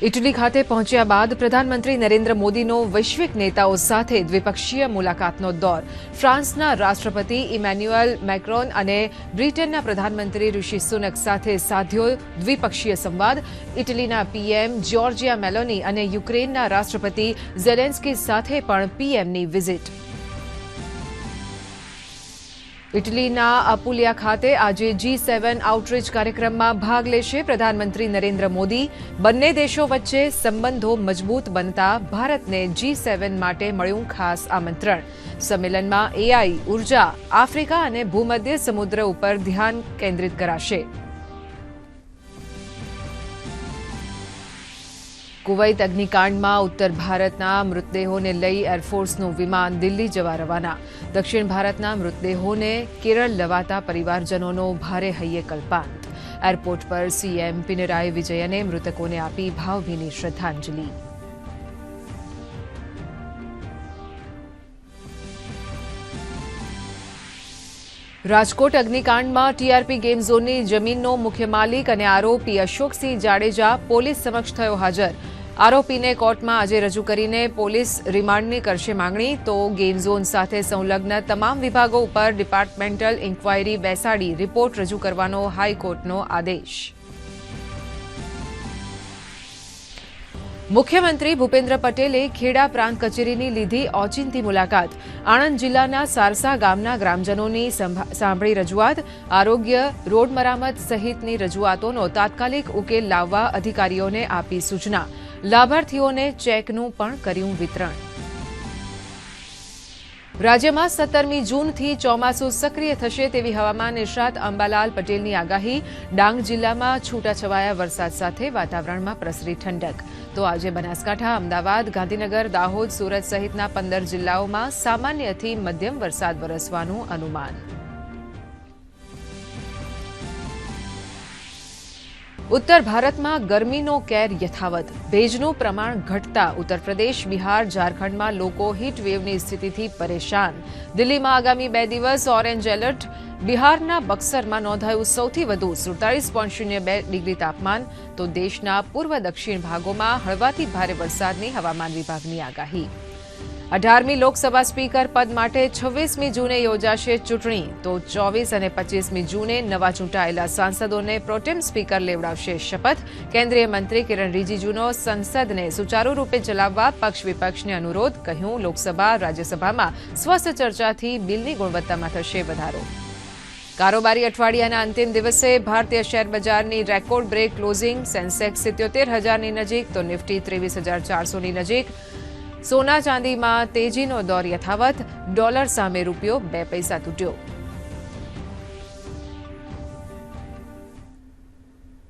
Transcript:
Italy ખાતે પહોંચ્યા બાદ પ્રધાનમંત્રી નરેન્દ્ર મોદીનો વૈશ્વિક નેતાઓ સાથે દ્વિપક્ષીય મુલાકાતનો દોર ફ્રાન્સના રાષ્ટ્રપતિ ઇમેન્યુએલ મેક્રોન અને બ્રિટનના પ્રધાનમંત્રી ઋષિ સુનક સાથે સાધ્યો દ્વિપક્ષીય સંવાદ ઇટલીના પીએમ જ્યોર્જિયા મેલોની અને યુક્રેનના રાષ્ટ્રપતિ ઝેલેન્સ્કી સાથે પણ પીએમની વિઝિટ। ઇટલીના અપુલિયા ખાતે આજે G7 આઉટરીચ કાર્યક્રમમાં ભાગ લેશે પ્રધાનમંત્રી નરેન્દ્ર મોદી। બંને દેશો વચ્ચે સંબંધો મજબૂત બનતા ભારતને G7 માટે મળ્યું ખાસ આમંત્રણ। સંમેલનમાં AI, ઉર્જા, આફ્રિકા અને ભૂમધ્ય સમુદ્ર ઉપર ધ્યાન કેન્દ્રિત કરાશે। કુવૈત અગ્નિકાંડમાં ઉત્તર ભારતના મૃતદેહોને લઈ એરફોર્સનું વિમાન દિલ્હી જવા રવાના। દક્ષિણ ભારતના મૃતદેહોને કેરળ લવાતા પરિવારજનોનો ભારે હૈયે કલ્પાંત। એરપોર્ટ પર સીએમ પિનરાઈ વિજયને મૃતકોને આપી ભાવભીની શ્રદ્ધાંજલિ। રાજકોટ અગ્નિકાંડમાં ટીઆરપી ગેમ ઝોનની જમીનનો મુખ્ય માલિક અને આરોપી અશોકસિંહ જાડેજા પોલીસ સમક્ષ થયો હાજર। આરોપીને કોર્ટમાં આજે રજૂ કરીને પોલીસ રિમાન્ડની કરશે માંગણી, તો ગેમ ઝોન સાથે સંલગ્ન તમામ વિભાગો ઉપર ડિપાર્ટમેન્ટલ ઇન્ક્વાયરી બેસાડી રિપોર્ટ રજૂ કરવાનો હાઈકોર્ટનો આદેશ। મુખ્યમંત્રી ભૂપેન્દ્ર પટેલે ખેડા પ્રાંત કચેરીની લીધી ઓચિંતી મુલાકાત। આણંદ જિલ્લાના સારસા ગામના ગ્રામજનોની સાંભળી રજૂઆત। આરોગ્ય, રોડ મરામત સહિતની રજૂઆતોનો તાત્કાલિક ઉકેલ લાવવા અધિકારીઓને આપી સૂચના। લાભાર્થીઓને ચેકનું પણ કર્યું વિતરણ। રાજ્યમાં 17મી જૂનથી ચોમાસું સક્રિય થશે તેવી હવામાન નિષ્ણાત અંબાલાલ પટેલની આગાહી। ડાંગ જિલ્લામાં છૂટાછવાયા વરસાદ સાથે વાતાવરણમાં પ્રસરી ઠંડક, તો આજે બનાસકાંઠા, અમદાવાદ, ગાંધીનગર, દાહોદ, સુરત સહિતના 15 જિલ્લાઓમાં સામાન્યથી મધ્યમ વરસાદ વરસવાનું અનુમાન। ઉત્તર ભારતમાં ગરમીનો કેર યથાવત, ભેજનું પ્રમાણ ઘટતા ઉત્તર પ્રદેશ, બિહાર, ઝારખંડમાં લોકો હીટવેવની સ્થિતિથી પરેશાન। દિલ્હીમાં આગામી 2 દિવસ ઓરેન્જ એલર્ટ। બિહારના બક્સરમાં નોંધાયું સૌથી વધુ 47.02 ડિગ્રી તાપમાન, તો દેશના પૂર્વ દક્ષિણ ભાગોમાં હળવાથી ભારે વરસાદની હવામાન વિભાગની આગાહી। 18મી લોકસભા સ્પીકર પદ માટે 26મી જૂને યોજાશે ચૂંટણી, તો 24 અને 25મી જૂને નવા ચૂંટાયેલા સાંસદોને પ્રોટેમ સ્પીકર લેવડાવશે શપથ। કેન્દ્રીય મંત્રી કિરણ રિજિજુનો સંસદને સુચારુ રૂપે ચલાવવા પક્ષ વિપક્ષને અનુરોધ, કહ્યું લોકસભા રાજ્યસભામાં સ્વસ્થ ચર્ચાથી બિલની ગુણવત્તામાં થશે વધારો। કારોબારી અઠવાડિયાના અંતિમ દિવસે ભારતીય શેર બજારની રેકોર્ડ બ્રેક ક્લોઝિંગ। સેન્સેક્સ 77,000ની નજીક, તો નિફ્ટી 23,400ની નજીક। સોના ચાંદીમાં તેજીનો દોર યથાવત। ડોલર સામે રૂપિયો 2 પૈસા તૂટ્યો।